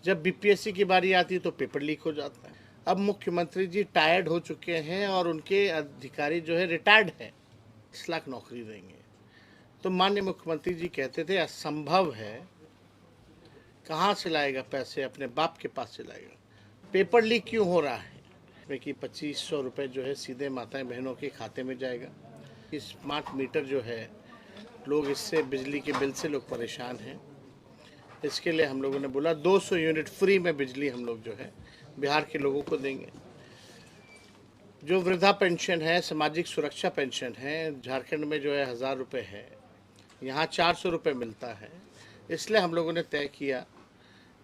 जब बीपीएससी की बारी आती है तो पेपर लीक हो जाता है। अब मुख्यमंत्री जी टायर्ड हो चुके हैं और उनके अधिकारी जो है रिटायर्ड हैं। 10 लाख नौकरी देंगे तो माननीय मुख्यमंत्री जी कहते थे असंभव है, कहाँ से लाएगा पैसे, अपने बाप के पास से लाएगा। पेपर लीक क्यों हो रहा है में कि 2500 रुपये जो है सीधे माताएं बहनों के खाते में जाएगा। स्मार्ट मीटर जो है, लोग इससे बिजली के बिल से लोग परेशान हैं। इसके लिए हम लोगों ने बोला 200 यूनिट फ्री में बिजली हम लोग जो है बिहार के लोगों को देंगे। जो वृद्धा पेंशन है, सामाजिक सुरक्षा पेंशन है, झारखंड में जो है 1000 रुपये है, यहाँ 400 रुपये मिलता है। इसलिए हम लोगों ने तय किया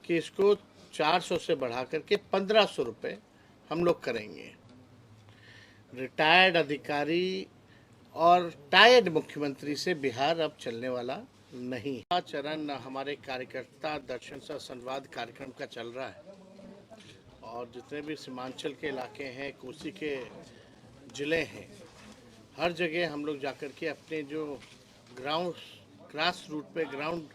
कि इसको 400 से बढ़ा करके 1500 रुपये हम लोग करेंगे। रिटायर्ड अधिकारी और टायर्ड मुख्यमंत्री से बिहार अब चलने वाला नहीं। चरण हमारे कार्यकर्ता दर्शन सा संवाद कार्यक्रम का चल रहा है और जितने भी सीमांचल के इलाके हैं, कोसी के ज़िले हैं, हर जगह हम लोग जाकर के अपने जो ग्राउंड ग्रास रूट पे ग्राउंड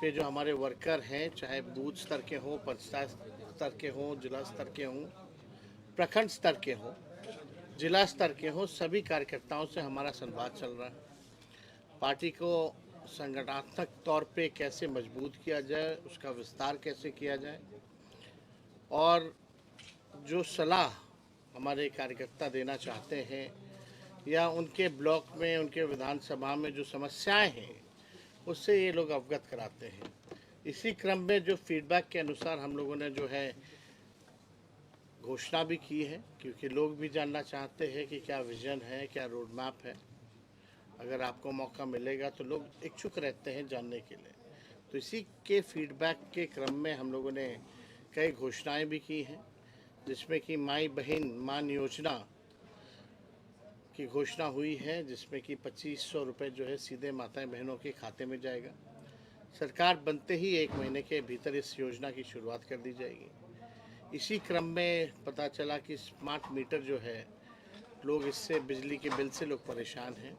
पे जो हमारे वर्कर हैं, चाहे बूथ स्तर के हों, पंचायत स्तर के हों, जिला स्तर के हों, प्रखंड स्तर के हों, जिला स्तर के हों, सभी कार्यकर्ताओं से हमारा संवाद चल रहा है। पार्टी को संगठनात्मक तौर पे कैसे मजबूत किया जाए, उसका विस्तार कैसे किया जाए और जो सलाह हमारे कार्यकर्ता देना चाहते हैं या उनके ब्लॉक में, उनके विधानसभा में जो समस्याएं हैं उससे ये लोग अवगत कराते हैं। इसी क्रम में जो फीडबैक के अनुसार हम लोगों ने जो है घोषणा भी की है, क्योंकि लोग भी जानना चाहते हैं कि क्या विजन है, क्या रोड मैप है। अगर आपको मौका मिलेगा तो लोग इच्छुक रहते हैं जानने के लिए। तो इसी के फीडबैक के क्रम में हम लोगों ने कई घोषणाएं भी की हैं, जिसमें कि माई बहन मान योजना की घोषणा हुई है, जिसमें कि 2500 रुपये जो है सीधे माताएं बहनों के खाते में जाएगा। सरकार बनते ही 1 महीने के भीतर इस योजना की शुरुआत कर दी जाएगी। इसी क्रम में पता चला कि स्मार्ट मीटर जो है, लोग इससे बिजली के बिल से लोग परेशान हैं।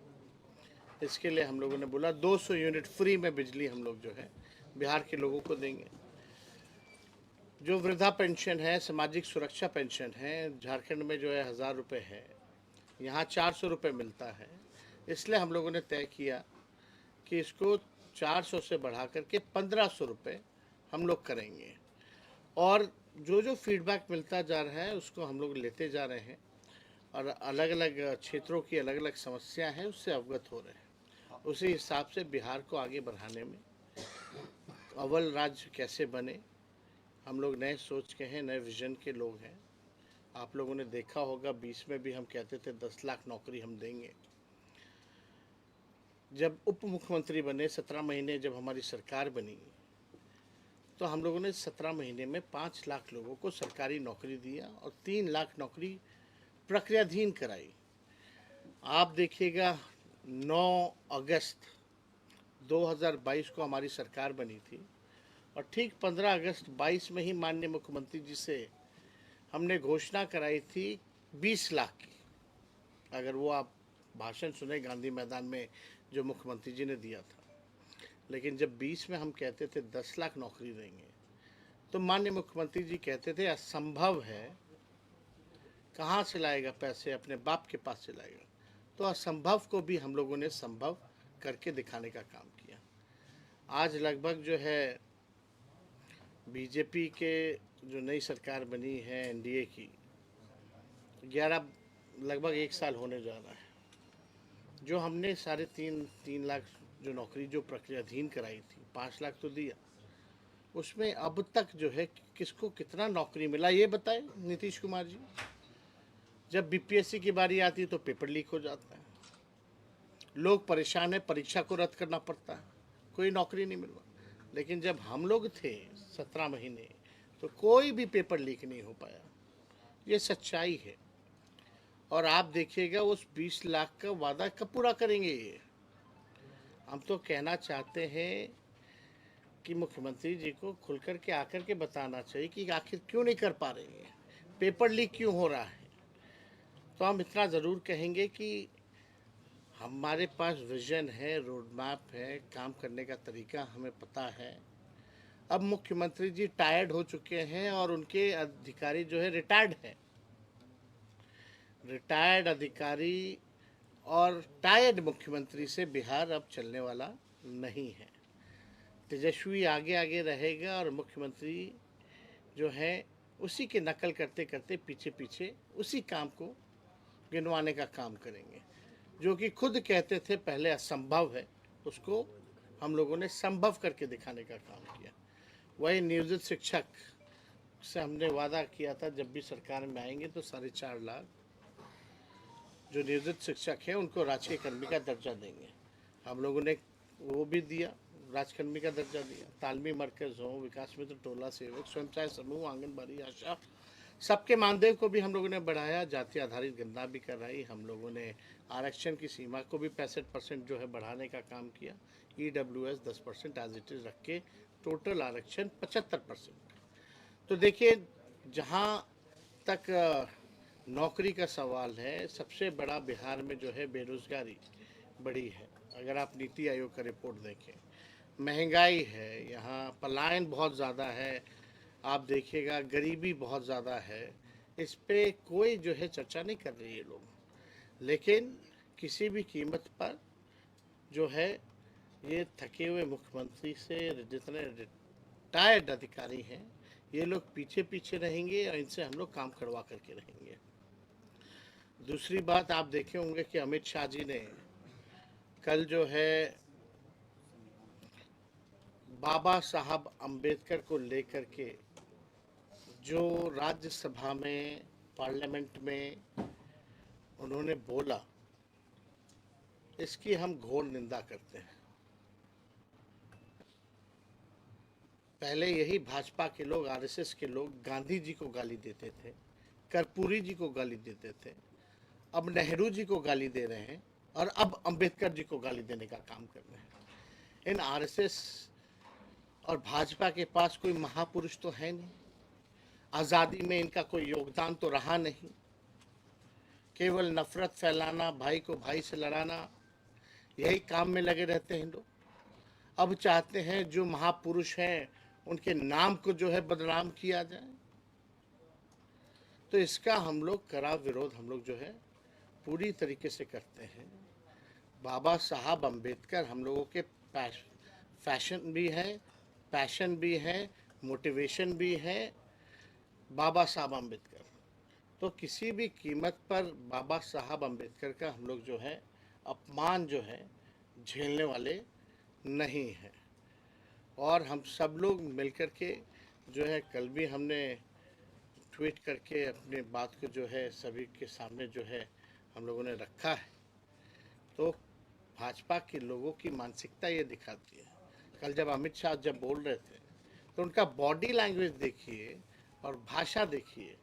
इसके लिए हम लोगों ने बोला 200 यूनिट फ्री में बिजली हम लोग जो है बिहार के लोगों को देंगे। जो वृद्धा पेंशन है, सामाजिक सुरक्षा पेंशन है, झारखंड में जो है 1000 रुपये है, यहाँ 400 रुपये मिलता है। इसलिए हम लोगों ने तय किया कि इसको 400 से बढ़ा करके 1500 रुपये हम लोग करेंगे और जो जो फीडबैक मिलता जा रहा है उसको हम लोग लेते जा रहे हैं और अलग अलग क्षेत्रों की अलग अलग समस्या हैं, उससे अवगत हो रहे हैं। उसी हिसाब से बिहार को आगे बढ़ाने में, अव्वल राज्य कैसे बने, हम लोग नए सोच के हैं, नए विजन के लोग हैं। आप लोगों ने देखा होगा 20 में भी हम कहते थे 10 लाख नौकरी हम देंगे। जब उप मुख्यमंत्री बने, 17 महीने जब हमारी सरकार बनी, तो हम लोगों ने 17 महीने में 5 लाख लोगों को सरकारी नौकरी दिया और 3 लाख नौकरी प्रक्रियाधीन कराई। आप देखिएगा 9 अगस्त 2022 को हमारी सरकार बनी थी और ठीक 15 अगस्त 22 में ही माननीय मुख्यमंत्री जी से हमने घोषणा कराई थी 20 लाख की। अगर वो आप भाषण सुने गांधी मैदान में जो मुख्यमंत्री जी ने दिया था, लेकिन जब 20 में हम कहते थे 10 लाख नौकरी देंगे तो माननीय मुख्यमंत्री जी कहते थे असंभव है, कहाँ से लाएगा पैसे, अपने बाप के पास से लाएगा। तो असंभव को भी हम लोगों ने संभव करके दिखाने का काम किया। आज लगभग जो है बीजेपी के जो नई सरकार बनी है एनडीए की, 11 लगभग 1 साल होने जा रहा है। जो हमने 3.5 लाख जो नौकरी जो प्रक्रियाधीन कराई थी, 5 लाख तो दिया, उसमें अब तक जो है किसको कितना नौकरी मिला ये बताएं नीतीश कुमार जी। जब बीपीएससी की बारी आती है तो पेपर लीक हो जाता है, लोग परेशान है, परीक्षा को रद्द करना पड़ता है, कोई नौकरी नहीं मिल रहा। लेकिन जब हम लोग थे 17 महीने तो कोई भी पेपर लीक नहीं हो पाया, ये सच्चाई है। और आप देखिएगा उस 20 लाख का वादा कब पूरा करेंगे ये। हम तो कहना चाहते हैं कि मुख्यमंत्री जी को खुल कर के आकर के बताना चाहिए कि आखिर क्यों नहीं कर पा रहे हैं, पेपर लीक क्यों हो रहा है। तो हम इतना ज़रूर कहेंगे कि हमारे पास विजन है, रोड मैप है, काम करने का तरीका हमें पता है। अब मुख्यमंत्री जी टायर्ड हो चुके हैं और उनके अधिकारी जो है रिटायर्ड हैं। रिटायर्ड अधिकारी और टायर्ड मुख्यमंत्री से बिहार अब चलने वाला नहीं है। तेजस्वी आगे आगे रहेगा और मुख्यमंत्री जो है उसी के नकल करते करते पीछे पीछे उसी काम को गिनवाने का काम करेंगे, जो कि खुद कहते थे पहले असंभव है, उसको हम लोगों ने संभव करके दिखाने का काम किया। वही नियोजित शिक्षक से हमने वादा किया था जब भी सरकार में आएंगे तो 4.5 लाख जो नियोजित शिक्षक हैं उनको राजकीय कर्मी का दर्जा देंगे। हम लोगों ने वो भी दिया, राजकर्मी का दर्जा दिया। तालमी मरकज हो, विकास मित्र टोला सेवक, स्वयं सहायता समूह, आंगनबाड़ी, आशा, सबके मानदेय को भी हम लोगों ने बढ़ाया। जाति आधारित गणना भी कराई। हम लोगों ने आरक्षण की सीमा को भी 65% जो है बढ़ाने का काम किया। EWS 10% एज इट इज़ रख के टोटल आरक्षण 75%। तो देखिए, जहाँ तक नौकरी का सवाल है, सबसे बड़ा बिहार में जो है बेरोजगारी बड़ी है। अगर आप नीति आयोग का रिपोर्ट देखें, महंगाई है, यहाँ पलायन बहुत ज़्यादा है, आप देखिएगा गरीबी बहुत ज़्यादा है। इस पे कोई जो है चर्चा नहीं कर रही है लोग, लेकिन किसी भी कीमत पर जो है ये थके हुए मुख्यमंत्री से जितने रिटायर्ड अधिकारी हैं ये लोग पीछे पीछे रहेंगे और इनसे हम लोग काम करवा करके रहेंगे। दूसरी बात, आप देखे होंगे कि अमित शाह जी ने कल जो है बाबा साहब अम्बेडकर को लेकर के जो राज्यसभा में, पार्लियामेंट में उन्होंने बोला, इसकी हम घोर निंदा करते हैं। पहले यही भाजपा के लोग, आरएसएस के लोग गांधी जी को गाली देते थे, कर्पूरी जी को गाली देते थे, अब नेहरू जी को गाली दे रहे हैं और अब अंबेडकर जी को गाली देने का काम कर रहे हैं। इन आरएसएस और भाजपा के पास कोई महापुरुष तो है नहीं, आज़ादी में इनका कोई योगदान तो रहा नहीं, केवल नफरत फैलाना, भाई को भाई से लड़ाना, यही काम में लगे रहते हैं लोग। अब चाहते हैं जो महापुरुष हैं उनके नाम को जो है बदनाम किया जाए। तो इसका हम लोग कड़ा विरोध हम लोग जो है पूरी तरीके से करते हैं। बाबा साहब अम्बेडकर हम लोगों के फैशन भी है, पैशन भी है, मोटिवेशन भी है, बाबा साहब अम्बेडकर। तो किसी भी कीमत पर बाबा साहब अम्बेडकर का हम लोग जो है अपमान जो है झेलने वाले नहीं हैं। और हम सब लोग मिलकर के जो है, कल भी हमने ट्वीट करके अपने बात को जो है सभी के सामने जो है हम लोगों ने रखा है। तो भाजपा के लोगों की मानसिकता ये दिखाती है। कल जब अमित शाह जब बोल रहे थे तो उनका बॉडी लैंग्वेज देखिए और भाषा देखिए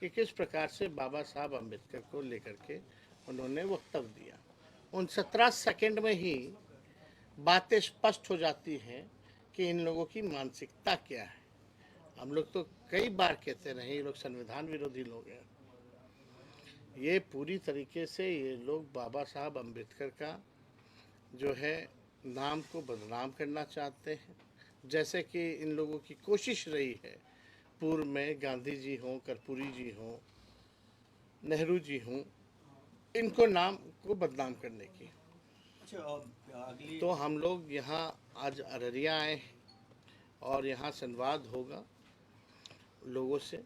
कि किस प्रकार से बाबा साहब अम्बेडकर को लेकर के उन्होंने वक्तव्य दिया। उन 17 सेकंड में ही बातें स्पष्ट हो जाती हैं कि इन लोगों की मानसिकता क्या है। हम लोग तो कई बार कहते रहे ये लोग संविधान विरोधी लोग हैं। ये पूरी तरीके से ये लोग बाबा साहब अम्बेडकर का जो है नाम को बदनाम करना चाहते हैं, जैसे कि इन लोगों की कोशिश रही है पूर्व में, गांधी जी हों, कर्पूरी जी हों, नेहरू जी हों, इनको नाम को बदनाम करने की। तो हम लोग यहाँ आज अररिया आए हैं और यहाँ संवाद होगा लोगों से,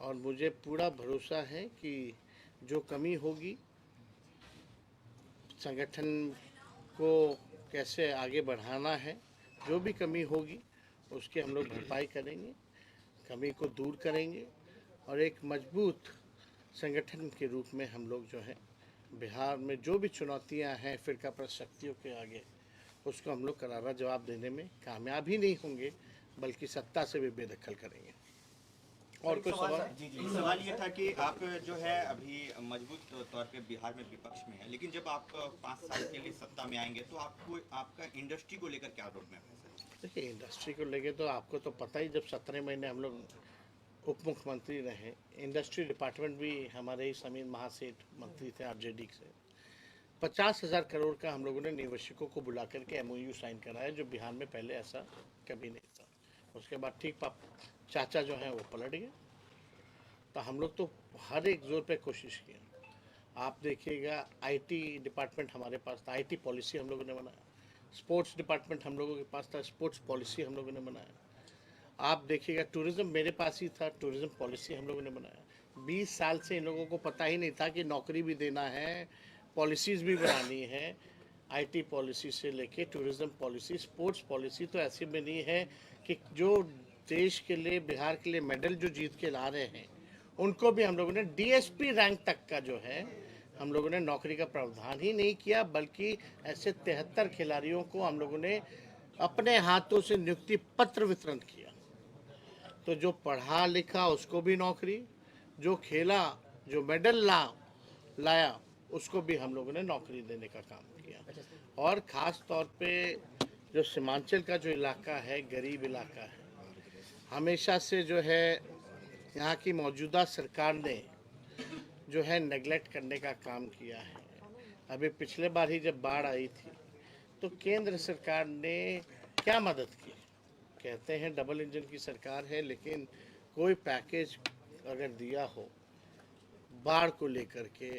और मुझे पूरा भरोसा है कि जो कमी होगी संगठन को कैसे आगे बढ़ाना है, जो भी कमी होगी उसकी हम लोग भरपाई करेंगे, कमी को दूर करेंगे और एक मजबूत संगठन के रूप में हम लोग जो है बिहार में जो भी चुनौतियां हैं फिरका प्रस्त शक्तियों के आगे, उसको हम लोग करारा जवाब देने में कामयाब ही नहीं होंगे बल्कि सत्ता से भी बेदखल करेंगे। और कुछ सवाल? जी सवाल ये था कि आप जो है अभी मजबूत तौर पे बिहार में विपक्ष में है, लेकिन जब आप 5 साल के लिए सत्ता में आएंगे तो आपको आपका इंडस्ट्री को लेकर क्या रोड मैप है? देखिए, इंडस्ट्री को लेकर तो आपको तो पता ही, जब 17 महीने हम लोग उप मुख्यमंत्री रहे, इंडस्ट्री डिपार्टमेंट भी हमारे ही समीर महासेठ मंत्री थे आरजेडी से। 50,000 करोड़ का हम लोगों ने निवेशकों को बुला करके MOU साइन कराया, जो बिहार में पहले ऐसा कभी नहीं था। उसके बाद ठीक चाचा जो हैं वो पलट गए। तो हम लोग तो हर एक जोर पे कोशिश किए। आप देखिएगा आईटी डिपार्टमेंट हमारे पास था, आईटी पॉलिसी हम लोगों ने बनाया। स्पोर्ट्स डिपार्टमेंट हम लोगों के पास था, स्पोर्ट्स पॉलिसी हम लोगों ने बनाया। आप देखिएगा टूरिज़्म मेरे पास ही था, टूरिज़्म पॉलिसी हम लोगों ने बनाया। 20 साल से इन लोगों को पता ही नहीं था कि नौकरी भी देना है, पॉलिसीज़ भी बनानी है। आईटी पॉलिसी से लेके टूरिज़्म पॉलिसी, स्पोर्ट्स पॉलिसी तो ऐसी बनी है कि जो देश के लिए, बिहार के लिए मेडल जो जीत के ला रहे हैं, उनको भी हम लोगों ने डीएसपी रैंक तक का जो है हम लोगों ने नौकरी का प्रावधान ही नहीं किया, बल्कि ऐसे 73 खिलाड़ियों को हम लोगों ने अपने हाथों से नियुक्ति पत्र वितरण किया। तो जो पढ़ा लिखा उसको भी नौकरी, जो खेला, जो मेडल लाया उसको भी हम लोगों ने नौकरी देने का काम किया। और ख़ास तौर पे जो सीमांचल का जो इलाका है, गरीब इलाका है, हमेशा से जो है यहाँ की मौजूदा सरकार ने जो है नेगलेक्ट करने का काम किया है। अभी पिछले बार ही जब बाढ़ आई थी तो केंद्र सरकार ने क्या मदद की? कहते हैं डबल इंजन की सरकार है, लेकिन कोई पैकेज अगर दिया हो बाढ़ को लेकर के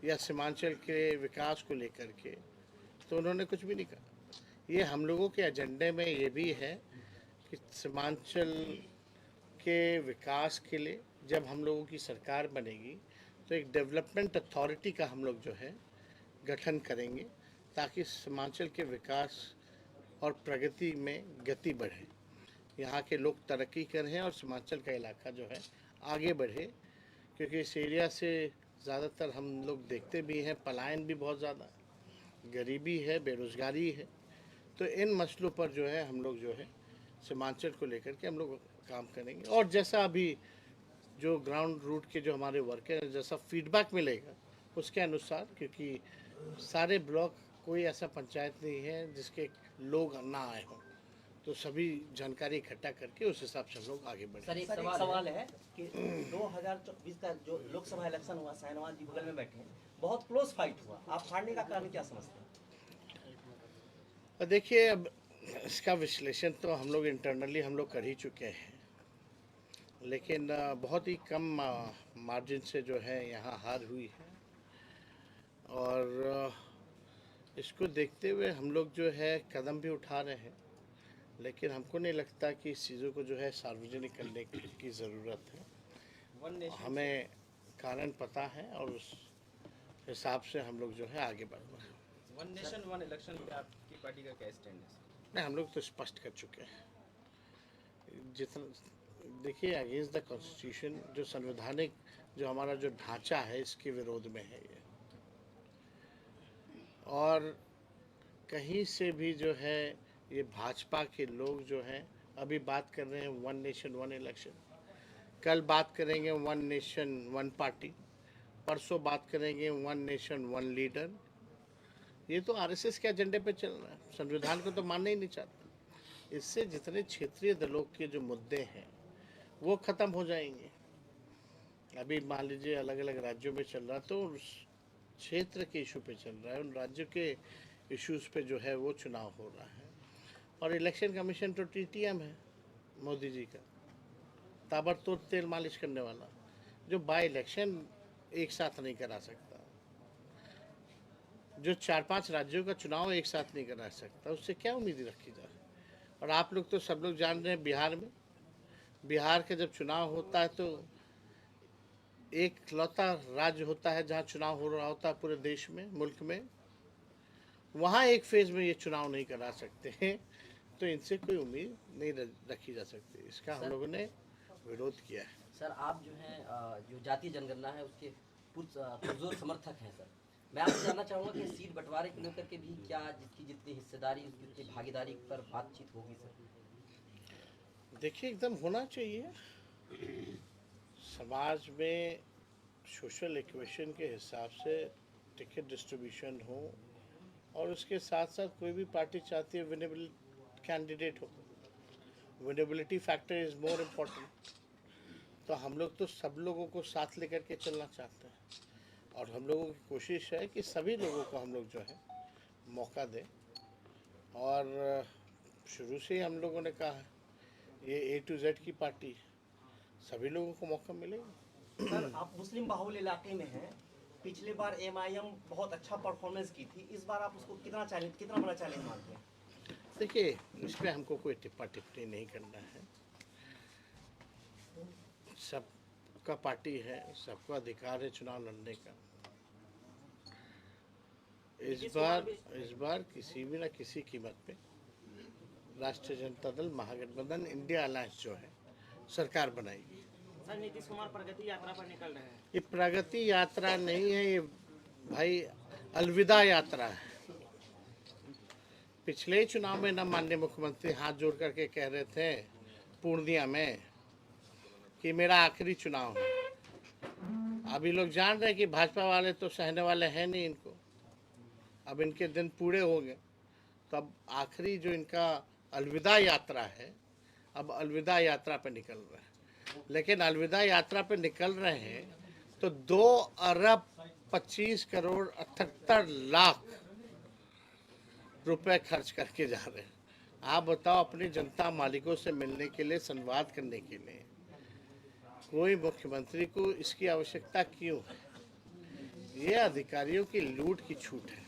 या सीमांचल के विकास को लेकर के, तो उन्होंने कुछ भी नहीं कहा। ये हम लोगों के एजेंडे में ये भी है कि सीमांचल के विकास के लिए जब हम लोगों की सरकार बनेगी तो एक डेवलपमेंट अथॉरिटी का हम लोग जो है गठन करेंगे, ताकि सीमांचल के विकास और प्रगति में गति बढ़े, यहाँ के लोग तरक्की करें और सीमांचल का इलाका जो है आगे बढ़े। क्योंकि इस एरिया से ज़्यादातर हम लोग देखते भी हैं पलायन भी बहुत ज़्यादा है, गरीबी है, बेरोज़गारी है। तो इन मसलों पर जो है हम लोग जो है सीमांचल को लेकर के हम लोग काम करेंगे। और जैसा अभी जो ग्राउंड रूट के जो हमारे वर्कर हैं, जैसा फीडबैक मिलेगा उसके अनुसार, क्योंकि सारे ब्लॉक कोई ऐसा पंचायत नहीं है जिसके लोग ना आए हों, तो सभी जानकारी इकट्ठा करके उस हिसाब से हम लोग आगे बढ़े। सर एक सवाल है कि 2024 का जो लोकसभा इलेक्शन हुआ, शाहनवाज जी बगल में बैठे हैं, बहुत क्लोज फाइट हुआ, आप हारने का कारण क्या समझते हैं? देखिए, अब इसका विश्लेषण तो हम लोग इंटरनली हम लोग कर ही चुके हैं, लेकिन बहुत ही कम मार्जिन से जो है यहाँ हार हुई है। और इसको देखते हुए हम लोग जो है कदम भी उठा रहे हैं, लेकिन हमको नहीं लगता कि इस चीज़ों को जो है सार्वजनिक करने की ज़रूरत है। हमें कारण पता है और उस हिसाब से हम लोग जो है आगे बढ़ रहे हैं। वन नेशन वन इलेक्शन पे आपकी पार्टी का क्या स्टैंड है? नहीं, हम लोग तो स्पष्ट कर चुके हैं। जितना देखिए, अगेंस्ट द कॉन्स्टिट्यूशन, जो संवैधानिक जो हमारा जो ढांचा है, इसके विरोध में है ये। और कहीं से भी जो है ये भाजपा के लोग जो हैं अभी बात कर रहे हैं वन नेशन वन इलेक्शन, कल बात करेंगे वन नेशन वन पार्टी, परसों बात करेंगे वन नेशन वन लीडर। ये तो आरएसएस के एजेंडे पे चल रहा है, संविधान को तो मानना ही नहीं चाहता। इससे जितने क्षेत्रीय दलों के जो मुद्दे हैं वो ख़त्म हो जाएंगे। अभी मान लीजिए अलग अलग राज्यों में चल रहा, तो उस क्षेत्र के इशू पे चल रहा है, उन राज्यों के इश्यूज़ पे जो है वो चुनाव हो रहा है। और इलेक्शन कमीशन तो टीटीएम है मोदी जी का, ताबड़तोड़ तेल मालिश करने वाला, जो बाई इलेक्शन एक साथ नहीं करा सकता, जो 4-5 राज्यों का चुनाव एक साथ नहीं करा सकता, उससे क्या उम्मीद रखी जाए। और आप लोग तो सब लोग जान रहे हैं, बिहार का जब चुनाव होता है तो एक लौता राज्य होता है जहाँ चुनाव हो रहा होता है पूरे देश में, मुल्क में, वहाँ एक फेज में ये चुनाव नहीं करा सकते हैं। तो इनसे कोई उम्मीद नहीं रखी जा सकती। इसका हम लोगों ने विरोध किया है। सर आप जो हैं जो जातीय जनगणना है उसके पुरजोर समर्थक हैं सर। मैं आपसे जानना चाहूँगा कि सीट बंटवारे को लेकर के भी क्या जिसकी जितनी हिस्सेदारी, जितनी भागीदारी पर बातचीत होगी सर? देखिए, एकदम होना चाहिए। समाज में सोशल इक्वेशन के हिसाब से टिकट डिस्ट्रीब्यूशन हो, और उसके साथ साथ कोई भी पार्टी चाहती है विनेबल कैंडिडेट हो। Winnability factor is more important. तो हम लोग तो सब लोगों को साथ लेकर के चलना चाहते हैं, और हम लोगों की कोशिश है कि सभी लोगों को हम लोग जो है मौका दें। और शुरू से ही हम लोगों ने कहा है ये A to Z की पार्टी है, सभी लोगों को मौका मिलेगा। सर आप मुस्लिम बाहुल इलाके में हैं, पिछले बार MIM बहुत अच्छा परफॉर्मेंस की थी, इस बार आप उसको कितना बड़ा चैलेंज मानते हैं? देखिए, इसमें हमको कोई टिप्पा टिप्पणी नहीं करना है। सबका पार्टी है, सबका अधिकार है चुनाव लड़ने का। इस बार किसी भी न किसी कीमत पे राष्ट्रीय जनता दल महागठबंधन इंडिया अलायंस जो है सरकार बनाएगी। सर नीतीश कुमार प्रगति यात्रा पर निकल रहे हैं। ये प्रगति यात्रा नहीं है, ये भाई अलविदा यात्रा है। पिछले चुनाव में न माननीय मुख्यमंत्री हाथ जोड़ करके कह रहे थे पूर्णिया में कि मेरा आखिरी चुनाव है। अभी लोग जान रहे हैं कि भाजपा वाले तो सहने वाले हैं नहीं इनको, अब इनके दिन पूरे हो गए। तो अब आखिरी जो इनका अलविदा यात्रा है, अब अलविदा यात्रा पे निकल रहे हैं। लेकिन अलविदा यात्रा पे निकल रहे हैं तो 2 अरब 25 करोड़ 78 लाख रुपए खर्च करके जा रहे हैं। आप बताओ, अपनी जनता मालिकों से मिलने के लिए, संवाद करने के लिए कोई मुख्यमंत्री को इसकी आवश्यकता क्यों है? ये अधिकारियों की लूट की छूट है।